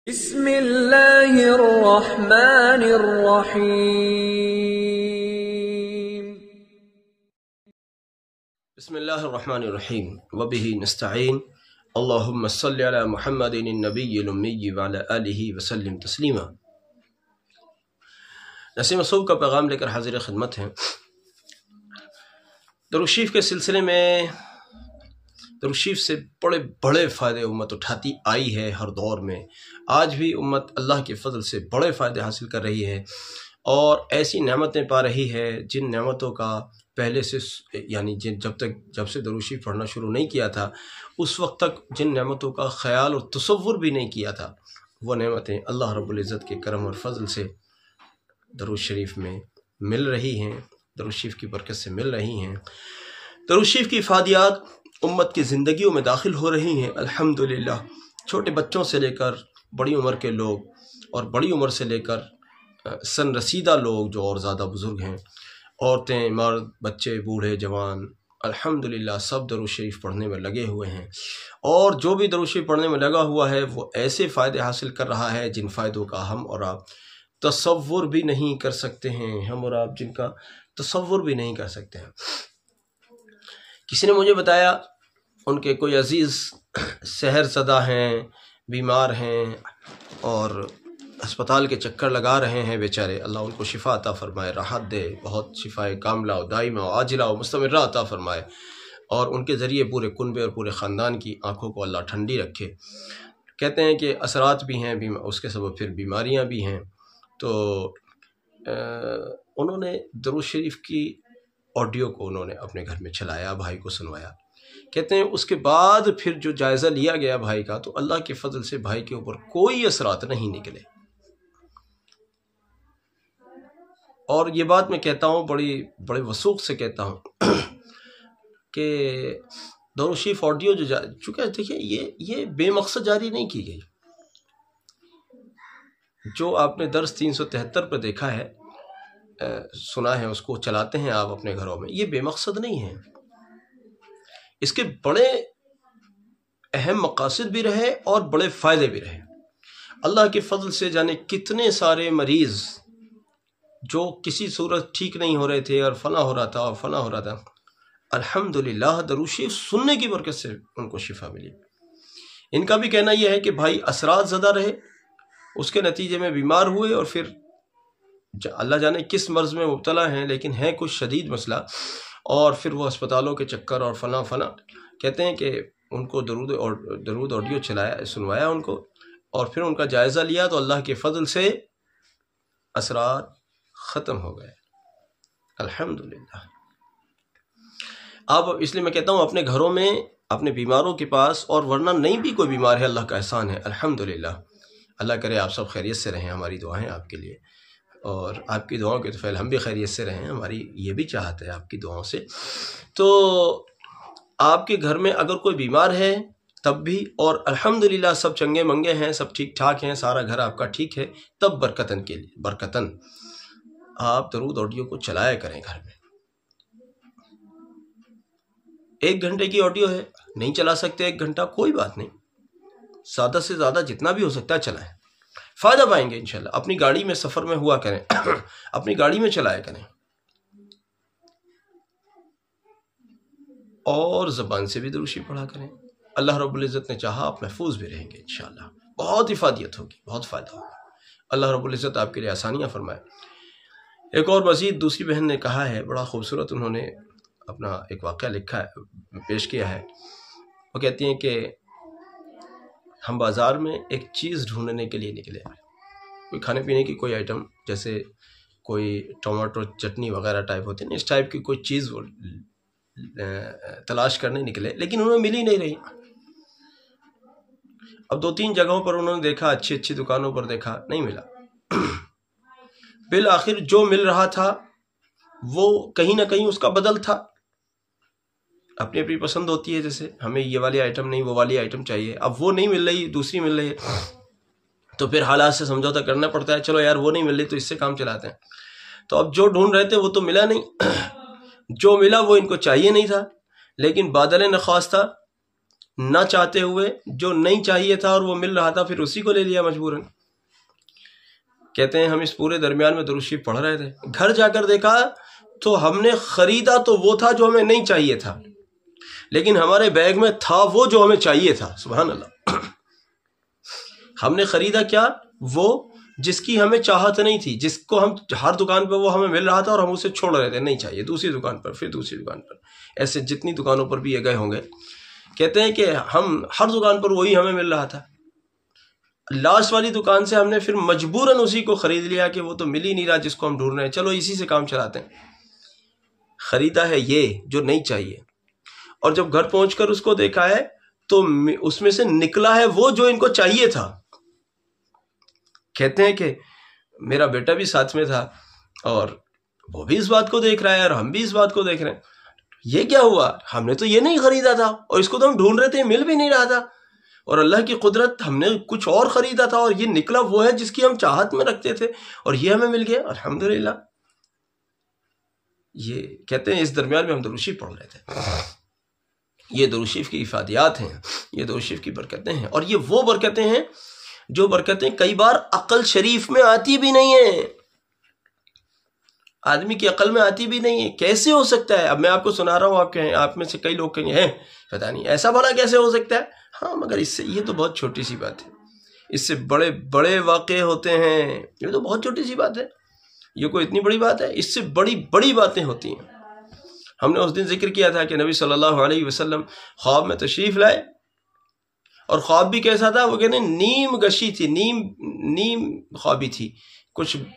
بسم اللہ الرحمن الرحیم بسم اللہ الرحمن الرحیم وبہ نستعین اللہم صلی علی محمد النبی الامی وعلی آلہ وسلم تسلیما۔ نسیم صوب کا پیغام لے کر حاضر خدمت ہیں۔ درود شریف کے سلسلے میں درود شریف سے بڑے بڑے فائدے امت اٹھاتی آئی ہے ہر دور میں۔ آج بھی امت اللہ کے فضل سے بڑے فائدے حاصل کر رہی ہے اور ایسی نعمتیں پا رہی ہے جن نعمتوں کا پہلے سے یعنی جب سے درود شریف پڑھنا شروع نہیں کیا تھا اس وقت تک جن نعمتوں کا خیال اور تصور بھی نہیں کیا تھا، وہ نعمتیں اللہ رب العزت کے کرم اور فضل سے درود شریف میں مل رہی ہیں، درود شریف کی برکت سے مل رہی ہیں۔ درود شریف کی افادیات امت کی زندگیوں میں داخل ہو رہی ہیں الحمدللہ۔ چھوٹے بچوں سے لے کر بڑی عمر کے لوگ اور بڑی عمر سے لے کر سن رسیدہ لوگ جو اور زیادہ بزرگ ہیں، عورتیں، مرد، بچے، بوڑھے، جوان، الحمدللہ سب درود شریف پڑھنے میں لگے ہوئے ہیں۔ اور جو بھی درود شریف پڑھنے میں لگا ہوا ہے وہ ایسے فائدے حاصل کر رہا ہے جن فائدوں کا ہم اور آپ تصور بھی نہیں کر سکتے ہیں، ہم اور آپ جن کا تصور بھی نہیں کر سکتے ہیں۔ کسی نے مجھے بتایا ان کے کوئی عزیز سحر زدہ ہیں، بیمار ہیں اور ہسپتال کے چکر لگا رہے ہیں بیچارے، اللہ ان کو شفا عطا فرمائے، راحت دے، بہت شفائے کاملہ و دائمہ و عاجلہ و مستمرہ عطا فرمائے، اور ان کے ذریعے پورے کنبے اور پورے خاندان کی آنکھوں کو اللہ ٹھنڈی رکھے۔ کہتے ہیں کہ اثرات بھی ہیں، اس کے سبب پھر بیماریاں بھی ہیں۔ تو انہوں نے درود شریف کی آڈیو کو انہوں نے اپنے گھر میں چلایا، بھائی کو سنوایا۔ کہتے ہیں اس کے بعد پھر جو جائزہ لیا گیا بھائی کا تو اللہ کے فضل سے بھائی کے اوپر کوئی اثرات نہیں نکلے۔ اور یہ بات میں کہتا ہوں بڑے وثوق سے کہتا ہوں کہ درود شریف آڈیو جو چونکہ دیکھیں یہ بے مقصد جاری نہیں کی گئی۔ جو آپ نے درس 373 پر دیکھا ہے، سنا ہے، اس کو چلاتے ہیں آپ اپنے گھروں میں، یہ بے مقصد نہیں ہے۔ اس کے بڑے اہم مقاصد بھی رہے اور بڑے فائدے بھی رہے۔ اللہ کے فضل سے جانے کتنے سارے مریض جو کسی صورت ٹھیک نہیں ہو رہے تھے اور فلاں ہو رہا تھا اور فلاں ہو رہا تھا، الحمدللہ درود شریف سننے کی برکت سے ان کو شفا ملی۔ ان کا بھی کہنا یہ ہے کہ بھائی اثرات زدہ رہے، اس کے نتیجے میں بیمار ہوئے اور پھر اللہ جانے کس مرض میں مبتلا ہیں، لیکن ہے کچھ شدید مسئلہ، اور پھر وہ ہسپتالوں کے چکر اور فلاں فلاں۔ کہتے ہیں کہ ان کو درود آڈیو سنوایا ان کو، اور پھر ان کا جائزہ لیا تو اللہ کے فضل سے اثرات ختم ہو گئے الحمدللہ۔ اب اس لیے میں کہتا ہوں اپنے گھروں میں اپنے بیماروں کے پاس، اور ورنہ نہیں بھی کوئی بیمار ہے اللہ کا احسان ہے الحمدللہ۔ اللہ کرے آپ سب خیریت سے رہیں، ہماری دعائیں آپ کے لیے، اور آپ کی دعاؤں کے تو فعل ہم بھی خیریت سے رہیں، ہماری یہ بھی چاہت ہے آپ کی دعاؤں سے۔ تو آپ کے گھر میں اگر کوئی بیمار ہے تب بھی، اور الحمدللہ سب چنگے منگے ہیں، سب ٹھیک ٹھاک ہیں، سارا گھر آپ کا ٹھیک ہے، تب برکتاً آپ درود آڈیو کو چلایا کریں گھر میں۔ 1 گھنٹے کی آڈیو ہے، نہیں چلا سکتے 1 گھنٹہ، کوئی بات نہیں، زیادہ سے زیادہ جتنا بھی ہو سکتا ہے چلائیں، فائدہ پائیں گے انشاءاللہ۔ اپنی گاڑی میں سفر میں ہوا کریں اپنی گاڑی میں چلایا کریں، اور زبان سے بھی درود شریف پڑھا کریں۔ اللہ رب العزت نے چاہا آپ محفوظ بھی رہیں گے انشاءاللہ، بہت افادیت ہوگی، بہت فائدہ ہوگا۔ اللہ رب العزت آپ کے لیے آسانیاں فرمائے۔ ایک اور مزید دوسری بہن نے کہا ہے، بڑا خوبصورت انہوں نے اپنا ایک واقعہ لکھا ہے، پیش کیا ہے۔ وہ کہتی ہیں کہ ہم بازار میں ایک چیز ڈھونڈنے کے لیے نکلے، کوئی کھانے پینے کی کوئی آئٹم، جیسے کوئی ٹماٹو چٹنی وغیرہ ٹائپ ہوتے ہیں، اس ٹائپ کی کوئی چیز وہ تلاش کرنے نکلے، لیکن انہیں مل ہی نہیں رہی۔ اب 2-3 جگہوں پر انہوں نے دیکھا، اچھی دکانوں پر دیکھا، نہیں ملا۔ بالآخر جو مل رہا تھا وہ کہیں نہ کہیں اس کا بدل تھا۔ اپنی اپنی پسند ہوتی ہے، جیسے ہمیں یہ والی آئٹم نہیں، وہ والی آئٹم چاہیے، اب وہ نہیں مل رہی، دوسری مل رہی ہے، تو پھر حالات سے سمجھوتا کرنا پڑتا ہے، چلو یار وہ نہیں مل رہی تو اس سے کام چلاتے ہیں۔ تو اب جو ڈھونڈ رہے تھے وہ تو ملا نہیں، جو ملا وہ ان کو چاہیے نہیں تھا، لیکن بادل نخواستہ نہ چاہتے ہوئے، جو نہیں چاہیے تھا اور وہ مل رہا تھا، پھر اسی کو لے لیا مجبوراً۔ کہتے ہیں ہم اس پورے درمیان میں درود شریف پڑھ رہے تھے، گھر جا کر دیکھا تو ہم نے خریدا تو وہ تھا جو ہمیں نہیں چاہیے تھا، لیکن ہمارے بیگ میں تھا وہ جو ہمیں چاہیے تھا۔ سبحان اللہ۔ ہم نے خریدا کیا؟ وہ جس کی ہمیں چاہت نہیں تھی، جس کو ہم ہر دکان پہ وہ ہمیں مل رہا تھا اور ہم اسے چھوڑ رہے تھے، نہیں چاہیے، دوسری دکان پر، پھر دوسری دکان پر، ایسے جتنی دکانوں پر بھی یہ گئے ہوں گے۔ کہتے ہیں کہ ہم ہر دکان پر وہی ہمیں مل رہا تھا، لاسٹ والی دکان سے ہم نے پھر مجبوراً اسی کو خرید لیا کہ وہ تو مل ہی نہیں رہا جس کو ہم ڈھونڈ رہے ہیں، چلو اسی سے کام چلاتے ہیں۔ خریدا ہے یہ جو نہیں چاہیے، اور جب گھر پہنچ کر اس کو دیکھا ہے تو اس میں سے نکلا ہے وہ جو ان کو چاہیے تھا۔ کہتے ہیں کہ میرا بیٹا بھی ساتھ میں تھا اور وہ بھی اس بات کو دیکھ رہا ہے اور ہم بھی اس بات کو دیکھ رہے ہیں، یہ کیا ہوا؟ ہم نے تو یہ نہیں خریدا تھا اور اس کو تو ہم ڈھونڈ رہے تھے، مل بھی نہیں رہا تھا، اور اللہ کی قدرت، ہم نے کچھ اور خریدا تھا اور یہ نکلا وہ ہے جس کی ہم چاہت میں رکھتے تھے اور یہ ہمیں مل گیا، الحمدللہ۔ یہ کہتے ہیں اس درمیان میں ہم درود شریف پڑھ رہے تھے۔ یہ درود شریف کی افادیات ہیں، یہ درود شریف کی برکتیں ہیں، اور یہ وہ برکتیں ہیں جو برکتیں کئی بار عقل شریف میں آتی بھی نہیں ہیں، آدمی کی عقل میں آتی بھی نہیں ہے۔ کیسے ہو سکتا ہے؟ اب میں آپ کو سنا رہا ہوں، آپ میں سے کئی لوگ کہیں ہیں پتہ نہیں ایسا بھلا کیسے ہو سکتا ہے؟ ہاں، مگر اس سے، یہ تو بہت چھوٹی سی بات ہے، اس سے بڑے بڑے واقعے ہوتے ہیں، یہ تو بہت چھوٹی سی بات ہے، یہ کوئی اتنی بڑی بات ہے؟ اس سے بڑی بڑی باتیں ہوتی ہیں۔ ہم نے اس دن ذکر کیا تھا کہ نبی صلی اللہ علیہ وسلم خواب میں تشریف لائے، اور خواب بھی کیسا تھا؟ وہ کہتے ہیں نیم گشی تھی، نیم خوابی تھی،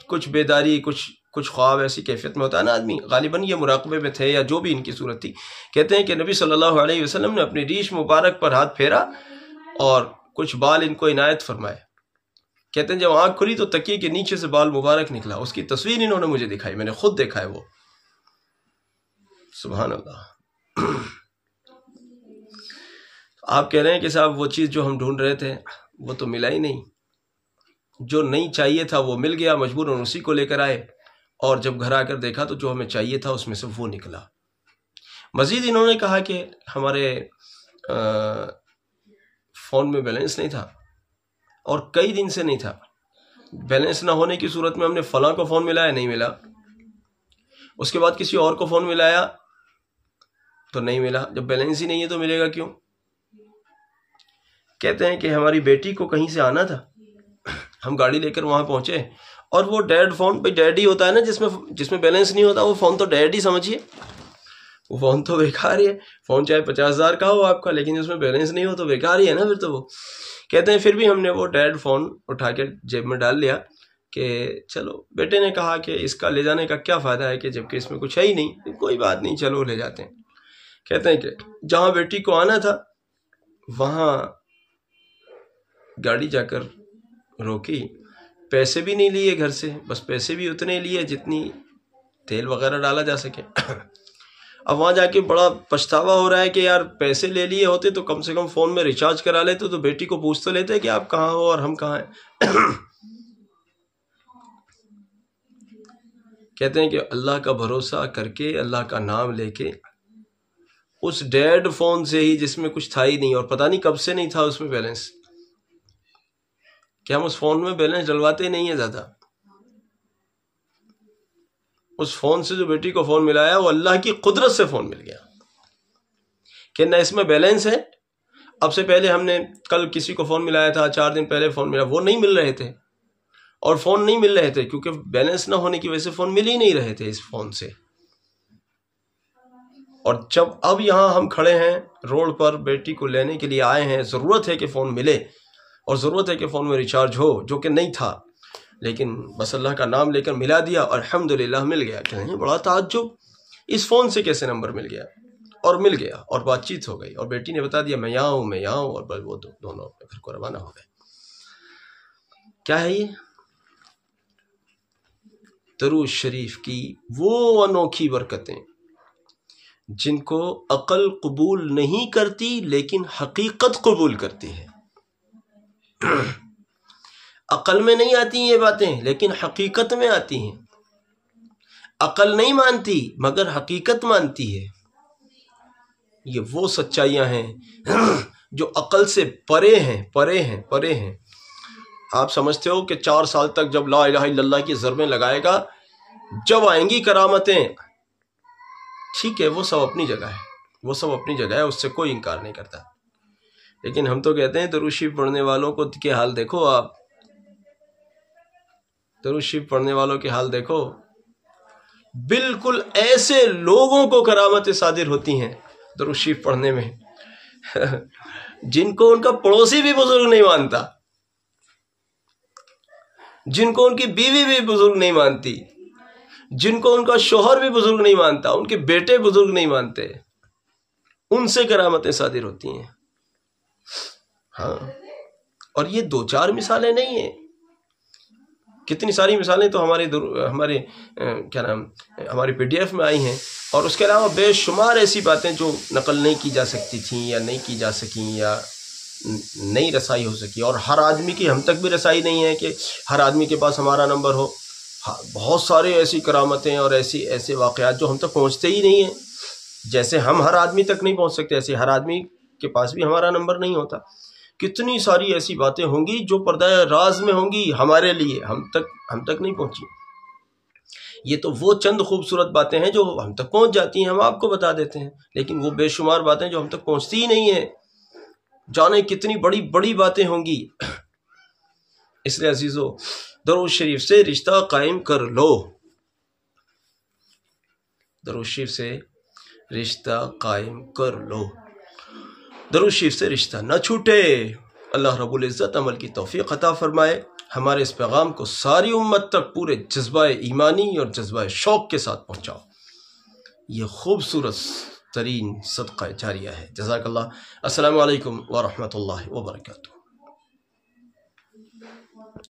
کچھ بیداری، کچھ خواب ایسی کیفیت میں ہوتا ہے نا آدمی، غالباً یہ مراقبے میں تھے یا جو بھی ان کی صورت تھی۔ کہتے ہیں کہ نبی صلی اللہ علیہ وسلم نے اپنی ریش مبارک پر ہاتھ پھیرا اور کچھ بال ان کو عنایت فرمائے۔ کہتے ہیں جب آنکھ کھلی تو تکیے کے نیچے سے بال مبارک نکلا، اس کی تصویر انہوں نے مجھے دکھائی، میں نے خود دیکھا ہے وہ۔ سبحان اللہ۔ آپ کہہ رہے ہیں کہ صاحب وہ چیز جو ہم ڈھونڈ رہے تھے وہ تو ملا ہی نہیں، جو نہیں چاہیے تھا وہ مل گیا، مجبوراً اسی کو لے کر آئے، اور جب گھر آ کر دیکھا تو جو ہمیں چاہیے تھا اس میں سے وہ نکلا۔ مزید انہوں نے کہا کہ ہمارے فون میں بیلنس نہیں تھا اور کئی دن سے نہیں تھا، بیلنس نہ ہونے کی صورت میں ہم نے فلاں کو فون ملایا، نہیں ملا، اس کے بعد کسی اور کو فون ملایا تو نہیں ملا، جب بیلنس ہی نہیں ہے تو ملے گا کیوں؟ کہتے ہیں کہ ہماری بیٹی کو کہیں سے آنا تھا، ہم گاڑی لے کر وہاں پہنچے، اور وہ ڈیڈ فون، بھائی ڈیڈ ہی ہوتا ہے نا جس میں بیلنس نہیں ہوتا، وہ فون تو ڈیڈ ہی سمجھیے، وہ فون تو بیکار ہی ہے، فون چاہے 50,000 کا ہو آپ کا، لیکن اس میں بیلنس نہیں ہو تو بیکار ہی ہے نا پھر تو وہ۔ کہتے ہیں پھر بھی ہم نے وہ ڈیڈ فون اٹھا کے جیب میں ڈال لیا کہ چلو، بیٹے نے کہا کہ اس کا لے جانے کا کیا فائدہ ہے کہ جبکہ اس میں کچھ ہے ہی نہیں، کوئی بات نہیں، چلو لے جاتے ہیں۔ کہتے ہیں کہ جہاں بیٹی کو آنا تھا وہاں گاڑی جا کر روکی، پیسے بھی نہیں لیے گھر سے، بس پیسے بھی اتنے لیے جتنی تیل وغیرہ ڈالا جا سکے۔ اب وہاں جا کے بڑا پچھتاوا ہو رہا ہے کہ یار پیسے لے لیے ہوتے تو کم سے کم فون میں ریچارج کرا لیتے تو بیٹی کو پوچھ تو لیتے کہ آپ کہاں ہو اور ہم کہاں ہیں۔ کہتے ہیں کہ اللہ کا بھروسہ کر کے، اللہ کا نام لے کے، اس ڈیڈ فون سے ہی جس میں کچھ تھا ہی نہیں، اور پتہ نہیں کب سے نہیں تھا اس میں بیلنس، کہ ہم اس فون میں بیلنس ڈلواتے نہیں ہیں زیادہ، اس فون سے جو بیٹی کو فون ملایا وہ اللہ کی قدرت سے فون مل گیا کہ نہ اس میں بیلنس ہے۔ اب سے پہلے ہم نے کل کسی کو فون ملایا تھا، 4 دن پہلے فون ملا، وہ نہیں مل رہے تھے، اور فون نہیں مل رہے تھے کیونکہ بیلنس نہ ہونے کی وجہ سے فون مل ہی نہیں رہے تھے اس فون سے۔ اور جب اب یہاں ہم کھڑے ہیں روڈ پر، بیٹی کو لینے کے لیے آئے ہیں، ضرورت ہے کہ فون ملے اور ضرورت ہے کہ فون میں ریچارج ہو، جو کہ نہیں تھا، لیکن بس اللہ کا نام لے کر ملا دیا اور الحمدللہ مل گیا۔ کہیں بڑا تعجب، اس فون سے کیسے نمبر مل گیا؟ اور مل گیا اور بات چیت ہو گئی، اور بیٹی نے بتا دیا میں یہاں ہوں، میں یہاں ہوں، اور بس وہ دونوں اپنے گھر کو روانہ ہو گئے۔ کیا ہے یہ؟ درود شریف کی وہ انوکھی برکتیں جن کو عقل قبول نہیں کرتی لیکن حقیقت قبول کرتی ہے۔ عقل میں نہیں آتی یہ باتیں لیکن حقیقت میں آتی ہیں، عقل نہیں مانتی مگر حقیقت مانتی ہے۔ یہ وہ سچائیاں ہیں جو عقل سے پرے ہیں. آپ سمجھتے ہو کہ 4 سال تک جب لا الہ الا اللہ کی ضربیں لگائے گا، جب آئیں گی کرامتیں، ٹھیک ہے، وہ سب اپنی جگہ ہے، اس سے کوئی انکار نہیں کرتا. لیکن ہم تو کہتے ہیں درود شریف پڑھنے والوں کو کے حال دیکھو. آپ درود شریف پڑھنے والوں کے حال دیکھو، بالکل ایسے لوگوں کو کرامتیں صادر ہوتی ہیں درود شریف پڑھنے میں جن کو ان کا پڑوسی بھی بزرگ نہیں مانتا، جن کو ان کی بیوی بھی بزرگ نہیں مانتی، جن کو ان کا شوہر بھی بزرگ نہیں مانتا، ان کے بیٹے بزرگ نہیں مانتے، ان سے کرامتیں صادر ہوتی ہیں. ہاں، اور یہ 2-4 مثالیں نہیں ہیں، کتنی ساری مثالیں تو ہمارے ہمارے PDF میں آئی ہیں. اور اس کے علاوہ بے شمار ایسی باتیں جو نقل نہیں کی جا سکتی تھیں یا نہیں کی جا سکیں یا نہیں رسائی ہو سکی. اور ہر آدمی کی ہم تک بھی رسائی نہیں ہے کہ ہر آدمی کے پاس ہمارا نمبر ہو. بہت سارے ایسی کرامتیں اور ایسے واقعات جو ہم تک پہنچتے ہی نہیں ہیں. جیسے ہم ہر آدمی تک نہیں پہنچ سکتے، ایسے ہر آدمی کے پاس بھی ہمارا نمبر نہیں ہوتا. کتنی ساری ایسی باتیں ہوں گی جو پردہ راز میں ہوں گی ہمارے لیے، ہم تک نہیں پہنچی. یہ تو وہ چند خوبصورت باتیں ہیں جو ہم تک پہنچ جاتی ہیں، ہم آپ کو بتا دیتے ہیں. لیکن وہ بے شمار باتیں جو ہم تک پہنچتی ہی نہیں ہیں، جانے کتنی بڑی بڑی باتیں ہوں گی. اس لیے عزیزو، درود شریف سے رشتہ قائم کر لو. درود شریف سے رشتہ قائم کر لو. درود شریف سے رشتہ نہ چھوٹے. اللہ رب العزت عمل کی توفیق عطا فرمائے. ہمارے اس پیغام کو ساری امت تک پورے جذبہ ایمانی اور جذبہ شوق کے ساتھ پہنچاؤ. یہ خوبصورت ترین صدقہ جاریہ ہے. جزاک اللہ. السلام علیکم ورحمۃ اللہ وبرکاتہ.